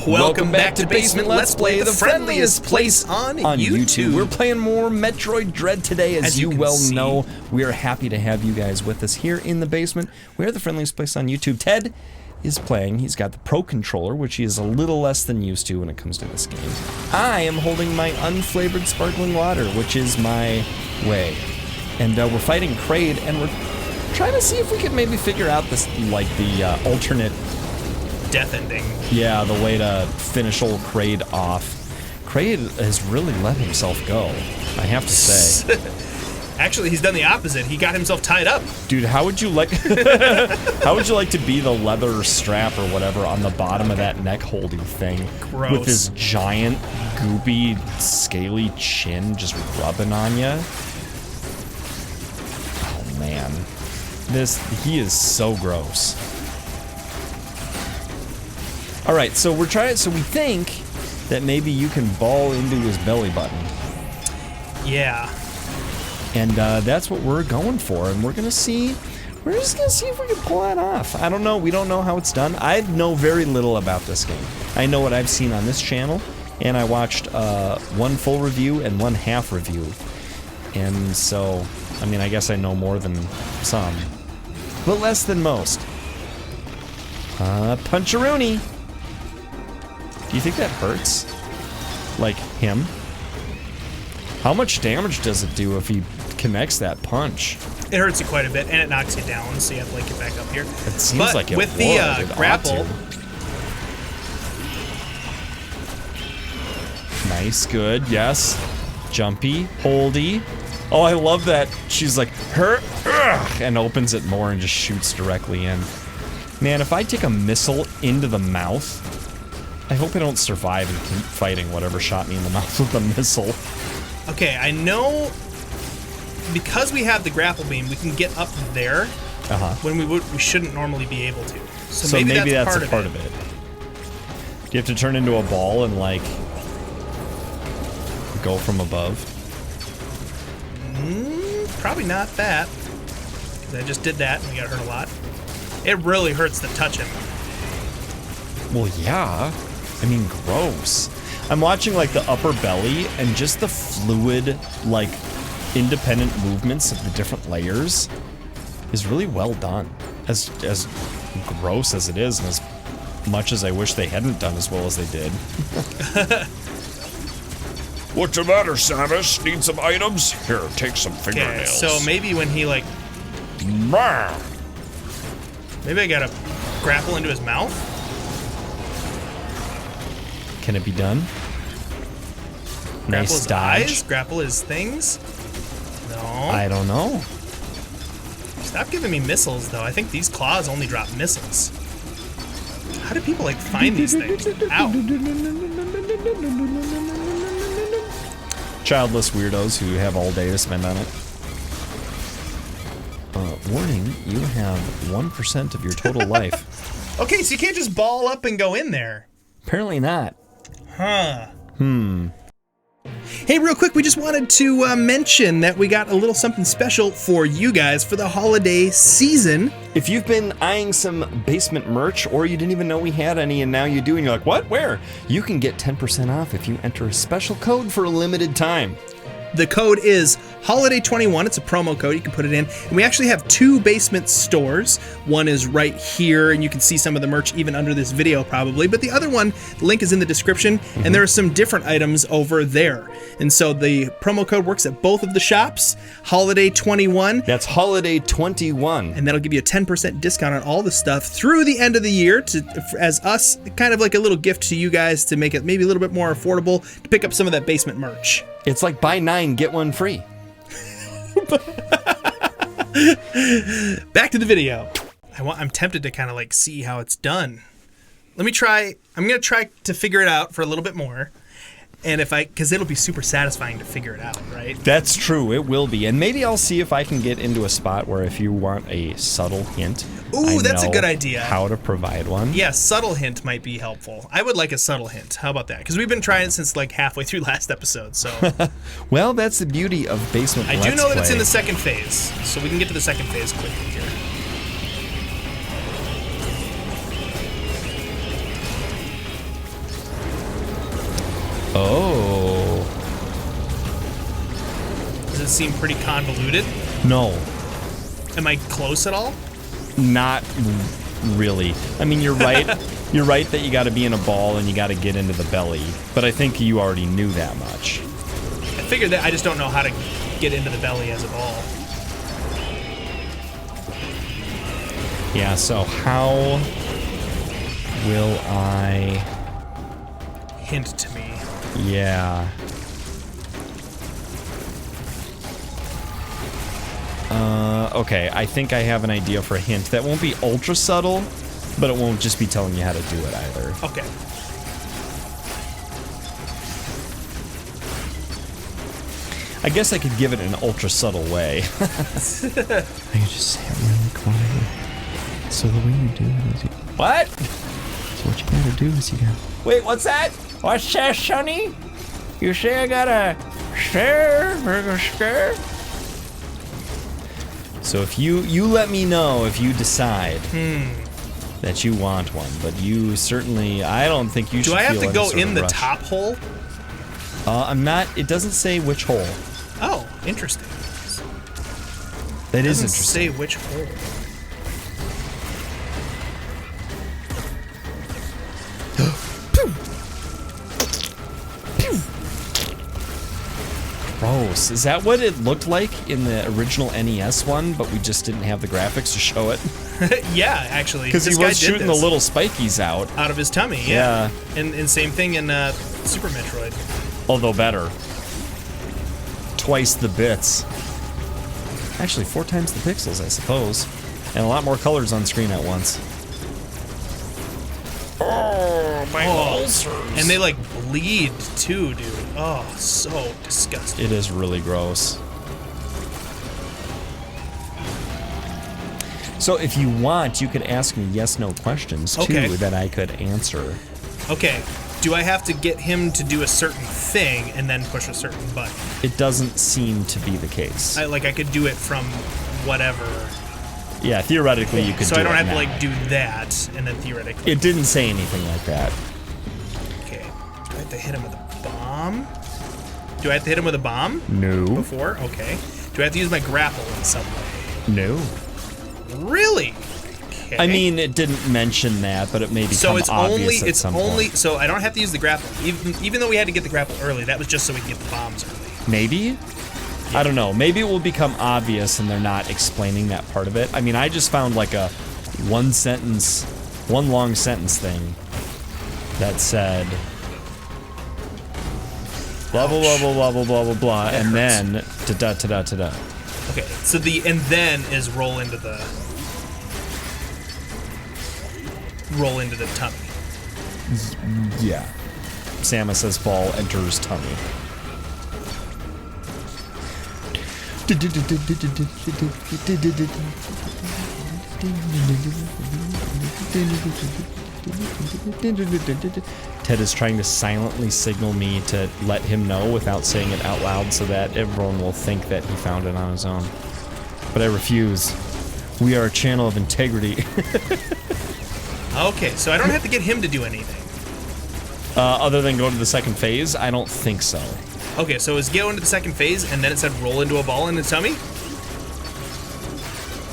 Welcome back to Basement Let's Play, the friendliest place on YouTube. We're playing more Metroid Dread today, as you well know. We are happy to have you guys with us here in the basement. We are the friendliest place on YouTube. Ted is playing. He's got the Pro Controller, which he is a little less than used to when it comes to this game. I am holding my unflavored sparkling water, which is my way. And we're fighting Kraid, and we're trying to see if we can maybe figure out this, like, the alternate death ending. Yeah, the way to finish old Kraid off. Kraid has really let himself go, I have to say. Actually, he's done the opposite. He got himself tied up. Dude, how would you like how would you like to be the leather strap or whatever on the bottom of that neck holding thing? Gross. With this giant, goopy, scaly chin just rubbing on you? Oh man. He is so gross. Alright, so we think that maybe you can ball into his belly button. Yeah. And that's what we're going for, and we're just gonna see if we can pull that off. I don't know, we don't know how it's done. I know very little about this game. I know what I've seen on this channel, and I watched one full review and one half review. And so, I mean, I guess I know more than some, but less than most. Punch-a-rooney. Do you think that hurts? Like, him? How much damage does it do if he connects that punch? It hurts you quite a bit, and it knocks you down, so you have to, like, get back up here. It seems like it with would. the grapple... Nice, good, yes. Jumpy, holdy. Oh, I love that. She's like, and opens it more and just shoots directly in. Man, if I take a missile into the mouth... I hope I don't survive and keep fighting whatever shot me in the mouth with a missile. Okay, I know because we have the grapple beam, we can get up there when we shouldn't normally be able to. So maybe that's a part of it. Do you have to turn into a ball and, like, go from above? Probably not that. 'Cause I just did that and we got hurt a lot. It really hurts to touch him. Well, yeah. I mean, gross. I'm watching, like, the upper belly, and just the fluid, like, independent movements of the different layers is really well done. As gross as it is, and as much as I wish they hadn't done as well as they did. What's the matter, Samus? Need some items? Here, take some fingernails. Okay, so maybe when he, like... Maybe I gotta grapple into his mouth? Can it be done? Grapple Nice his dodge. eyes? Grapple his things? No. I don't know. Stop giving me missiles, though. I think these claws only drop missiles. How do people, like, find these things? Ow. Childless weirdos who have all day to spend on it. Warning, you have 1% of your total life. Okay, so you can't just ball up and go in there. Apparently not. Huh. Hey, real quick, we just wanted to mention that we got a little something special for you guys for the holiday season. If you've been eyeing some basement merch, or you didn't even know we had any and now you do and you're like, what? Where? You can get 10% off if you enter a special code for a limited time. The code is Holiday21. It's a promo code. You can put it in. And we actually have two basement stores. One is right here, and you can see some of the merch even under this video probably. But the other one, the link is in the description, and there are some different items over there. And so the promo code works at both of the shops, Holiday21. That's Holiday21. And that'll give you a 10% discount on all the stuff through the end of the year as us, kind of like a little gift to you guys to make it maybe a little bit more affordable to pick up some of that basement merch. It's like buy 9, get 1 free. Back to the video. I'm tempted to kind of like see how it's done. Let me try. I'm gonna try to figure it out for a little bit more. And because it'll be super satisfying to figure it out, right? That's true, it will be. And maybe I'll see if I can get into a spot where if you want a subtle hint, ooh, that's a good idea. How to provide one. Yeah, subtle hint might be helpful. I would like a subtle hint. How about that? Because we've been trying it since like halfway through last episode, so. Well, that's the beauty of Basement Let's Play. I do know that it's in the second phase, so we can get to the second phase quickly here. Oh. Does it seem pretty convoluted? No. Am I close at all? Not really. I mean, you're right. You're right that you got to be in a ball and you got to get into the belly. But I think you already knew that much. I figured that. I just don't know how to get into the belly as a ball. Yeah, so how will I... Hint to me. Yeah. Okay, I think I have an idea for a hint. That won't be ultra subtle, but it won't just be telling you how to do it either. Okay. I guess I could give it an ultra subtle way. I could just say it really quietly. So the way you do it is you... What? So what you gotta do is you gotta... Wait, what's that? What's that, Sonny? You say I gotta stare? So if you let me know if you decide that you want one, but you certainly, I don't think you should. Do I have feel to go any sort in of the rush. top hole? I'm not. It doesn't say which hole. Oh, interesting. That is Doesn't interesting. say which hole. Gross. Is that what it looked like in the original NES one, but we just didn't have the graphics to show it? Yeah, actually. Because he this guy was did shooting the this little spikies out. out of his tummy. Yeah. And same thing in Super Metroid. Although better. Twice the bits. Actually, 4 times the pixels, I suppose. And a lot more colors on screen at once. Oh, my ulcers. And they like bleed too, dude. Oh, so disgusting. It is really gross. So if you want, you could ask me yes/no questions too that I could answer. Okay. Do I have to get him to do a certain thing and then push a certain button? It doesn't seem to be the case. I could do it from whatever. Yeah, theoretically you could do it So I don't have now. to like do that and then theoretically. It didn't say anything like that. Okay. Do I have to hit him with a bomb? Do I have to hit him with a bomb? No. Before? Okay. Do I have to use my grapple in some way? No. Really? Okay. I mean, it didn't mention that, but it may become so it's obvious only at some point. so I don't have to use the grapple. Even though we had to get the grapple early, that was just so we could get the bombs early. Maybe? I don't know. Maybe it will become obvious and they're not explaining that part of it. I mean, I just found like a one long sentence thing that said blah blah blah blah blah blah blah blah, That and hurts. then da-da-da-da-da-da. Okay, so the and then is roll into the tummy. Yeah. Samus says ball enters tummy. Ted is trying to silently signal me to let him know without saying it out loud so that everyone will think that he found it on his own. But I refuse. We are a channel of integrity. Okay, so I don't have to get him to do anything. Other than go to the second phase? I don't think so. Okay, so it's go into the second phase, and then it said roll into a ball in the tummy?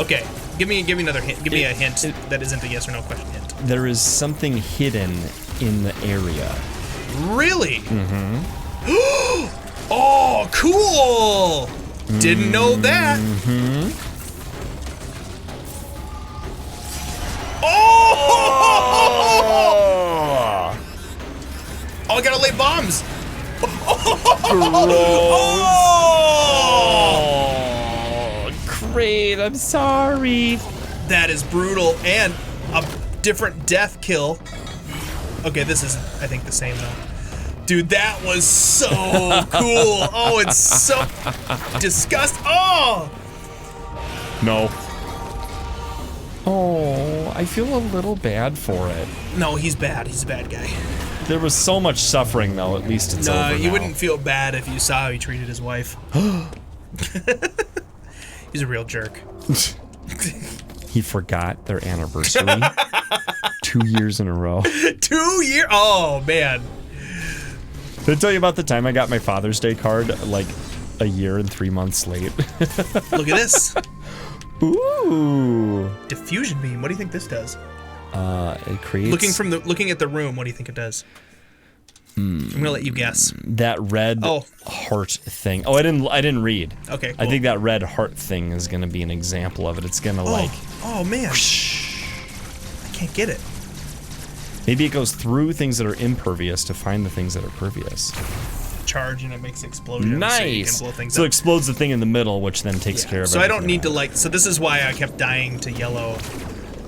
Okay, give me another hint. Give me a hint that isn't a yes or no question hint. There is something hidden in the area. Really? Mm-hmm. Oh, cool! Didn't know that. Mm-hmm. Oh! Oh, I gotta lay bombs. Oh, great. I'm sorry. That is brutal and a different death kill. Okay, this is, I think, the same though. Dude, that was so cool. Oh, it's so disgusting. Oh! No. Oh, I feel a little bad for it. No, he's bad. He's a bad guy. There was so much suffering, though. At least it's over No, you now. wouldn't feel bad if you saw how he treated his wife. He's a real jerk. He forgot their anniversary 2 years in a row. 2 years? Oh, man. Did I tell you about the time I got my Father's Day card like a year and 3 months late? Look at this. Ooh. Diffusion beam. What do you think this does? It creates... Looking at the room, what do you think it does? I'm gonna let you guess. That red heart thing. Oh, I didn't read. Okay, cool. I think that red heart thing is gonna be an example of it. It's gonna like... Oh, man. Whoosh. I can't get it. Maybe it goes through things that are impervious to find the things that are pervious. Charge and it makes explosions. Nice! So you can blow things So it up. explodes the thing in the middle, which then takes care of it. So I don't need to like... So this is why I kept dying to yellow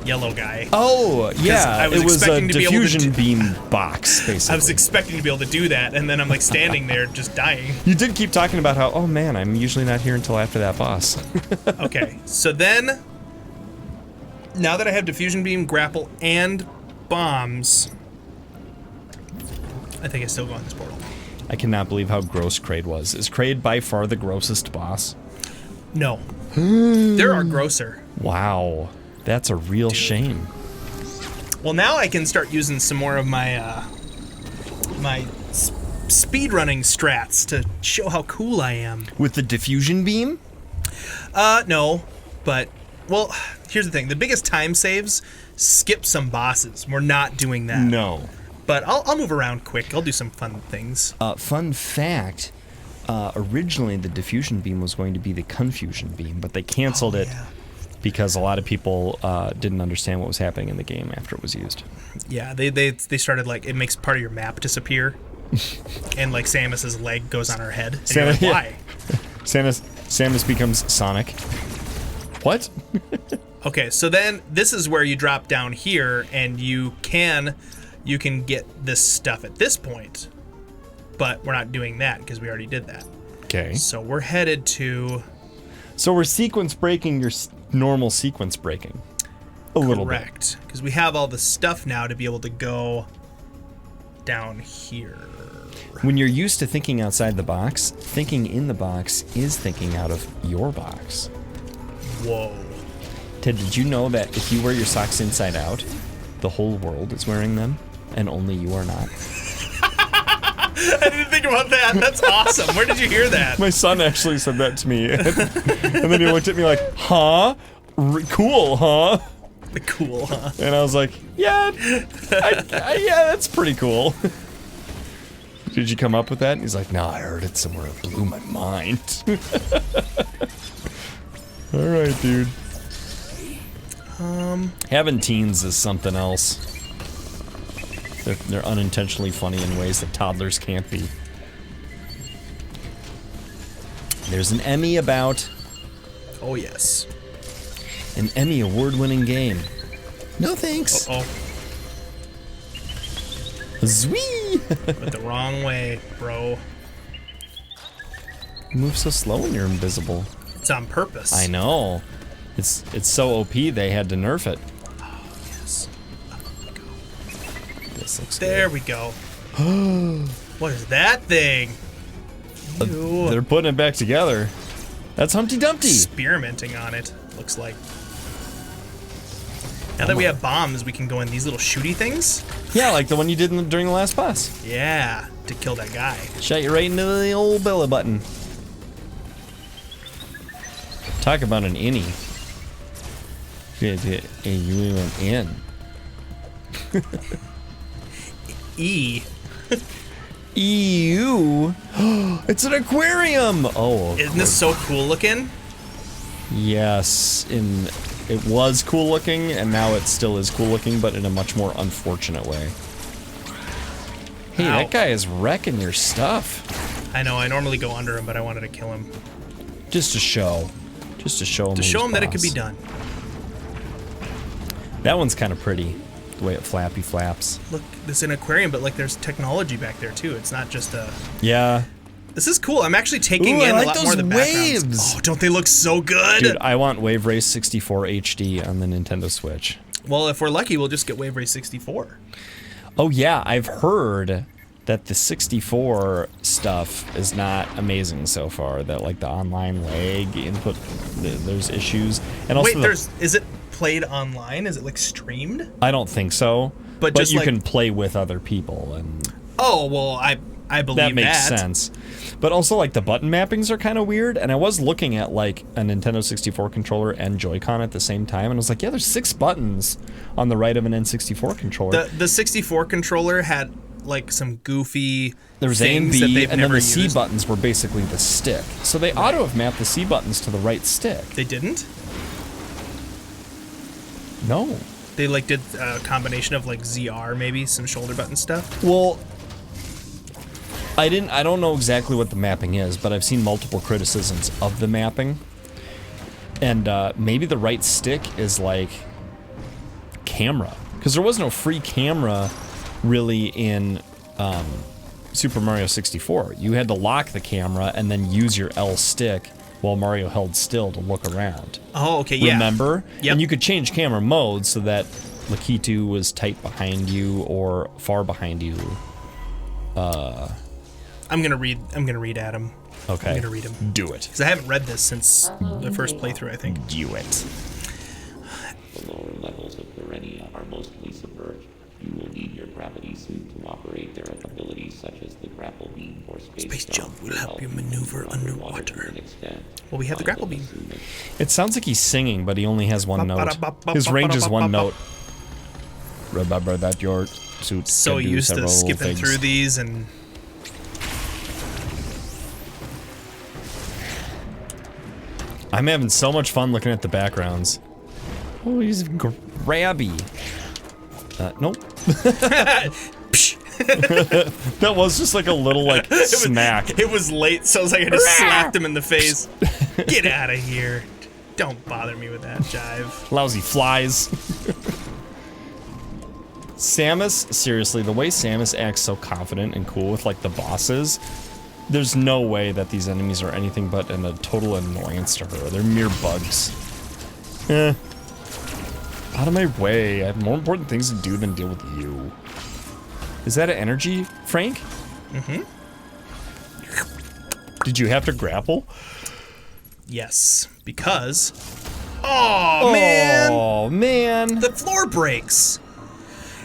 guy. Oh, yeah. I was it was a expecting to be able to diffusion beam box, basically. I was expecting to be able to do that, and then I'm like standing there just dying. You did keep talking about how, oh man, I'm usually not here until after that boss. Okay, so then... Now that I have diffusion beam, grapple, and bombs... I think I still go on this portal. I cannot believe how gross Kraid was. Is Kraid by far the grossest boss? No. There are grosser. Wow. That's a real shame. Well, now I can start using some more of my my speedrunning strats to show how cool I am. With the diffusion beam? No, but well, here's the thing: the biggest time saves skip some bosses. We're not doing that. No. But I'll move around quick. I'll do some fun things. Fun fact: originally the diffusion beam was going to be the confusion beam, but they canceled it. Because a lot of people didn't understand what was happening in the game after it was used. Yeah, they started like, it makes part of your map disappear, and like Samus's leg goes on her head. And you're like, why? Samus becomes Sonic. What? Okay, so then this is where you drop down here, and you can get this stuff at this point, but we're not doing that because we already did that. Okay. So we're headed to... So we're sequence breaking your normal sequence breaking. A little bit. Correct. Because we have all the stuff now to be able to go down here. When you're used to thinking outside the box, thinking in the box is thinking out of your box. Whoa. Ted, did you know that if you wear your socks inside out, the whole world is wearing them, and only you are not? I didn't think about that. That's awesome. Where did you hear that? My son actually said that to me. And then he looked at me like, huh? Cool, huh? Cool, huh? And I was like, yeah, yeah, that's pretty cool. Did you come up with that? And he's like, no, I heard it somewhere. It blew my mind. All right, dude. Having teens is something else. They're unintentionally funny in ways that toddlers can't be. There's an Emmy about. Oh, yes. An Emmy award-winning game. No thanks. Uh-oh. Zwee! Went the wrong way, bro. You move so slow when you're invisible. It's on purpose. I know. It's so OP they had to nerf it. Oh, yes. This looks There good. we go. What is that thing? Ew. They're putting it back together. That's Humpty Dumpty. Experimenting on it, looks like. Now that we have bombs, we can go in these little shooty things. Yeah, like the one you did during the last boss. Yeah, to kill that guy. Shot you right into the old belly button. Talk about an innie. You went in. E. EU. It's an aquarium. Oh, Isn't this so cool looking? yes. It was cool looking, and now it still is cool looking, but in a much more unfortunate way. Hey, Ow. that guy is wrecking your stuff. I know, I normally go under him, but I wanted to kill him. Just to show. Just to show him. To show who's him that it could be boss. done. That one's kind of pretty, the way it flappy flaps. Look, this is an aquarium, but like there's technology back there too. It's not just a... Yeah. This is cool. I'm actually taking Ooh, I in like a lot those more of the backgrounds. waves. Oh, don't they look so good? Dude, I want Wave Race 64 HD on the Nintendo Switch. Well, if we're lucky, we'll just get Wave Race 64. Oh yeah, I've heard that the 64 stuff is not amazing so far. That like the online lag input, there's issues. And also Wait, is it played online? Is it like streamed? I don't think so. But But just you like- can play with other people and Oh, well, I believe that makes sense. But also, like, the button mappings are kind of weird, and I was looking at, like, a Nintendo 64 controller and Joy-Con at the same time, and I was like, yeah, there's 6 buttons on the right of an N64 controller. The 64 controller had, like, some goofy there was A and things that B, they've and then never the C used. buttons were basically the stick. So they ought to have mapped the C buttons to the right stick. They didn't? No. They, like, did a combination of, like, ZR, maybe, some shoulder button stuff? Well, I don't know exactly what the mapping is, but I've seen multiple criticisms of the mapping. And maybe the right stick is like camera, because there was no free camera really in Super Mario 64. You had to lock the camera and then use your L stick while Mario held still to look around. Oh, okay, yeah. Remember? Yep. And you could change camera mode so that Lakitu was tight behind you or far behind you. I'm gonna read Adam. Okay. I'm gonna read him. Do it. Because I haven't read this since the first playthrough, I think. Do it. The lower levels of Pirenia are mostly submerged. You will need your gravity suit to operate their abilities such as the grapple beam or space jump will help you maneuver underwater. Well, we have the grapple beam. It sounds like he's singing, but he only has one note. His range is one note. Remember that your suit So can do used to several skipping things. through these and... I'm having so much fun looking at the backgrounds. Oh, he's grabby. Nope. That was just like a little, like, smack. It was late, so I was like, I just slapped him in the face. Get out of here. Don't bother me with that jive. Lousy flies. Samus, seriously, the way Samus acts so confident and cool with, like, the bosses, there's no way that these enemies are anything but a total annoyance to her. They're mere bugs. Out of my way. I have more important things to do than deal with you. Is that an energy, Frank? Mm-hmm. Did you have to grapple? Yes, because... Oh, man! Oh, man. The floor breaks.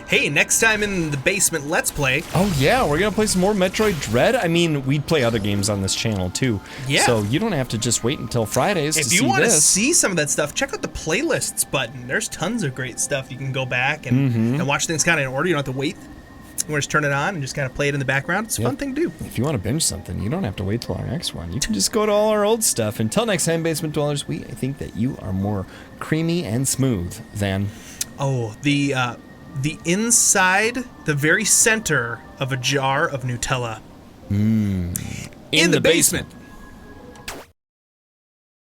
Hey, next time in the Basement Let's Play... Oh, yeah, we're gonna play some more Metroid Dread. I mean, we'd play other games on this channel, too. Yeah. So you don't have to just wait until Fridays to see this. If you want to see some of that stuff, check out the playlists button. There's tons of great stuff. You can go back and watch things kind of in order. You don't have to wait. You want to just turn it on and just kind of play it in the background. It's a fun thing to do. If you want to binge something, you don't have to wait till our next one. You can just go to all our old stuff. Until next time, Basement Dwellers, we think that you are more creamy and smooth than... Oh, the inside, the very center of a jar of Nutella. In the basement.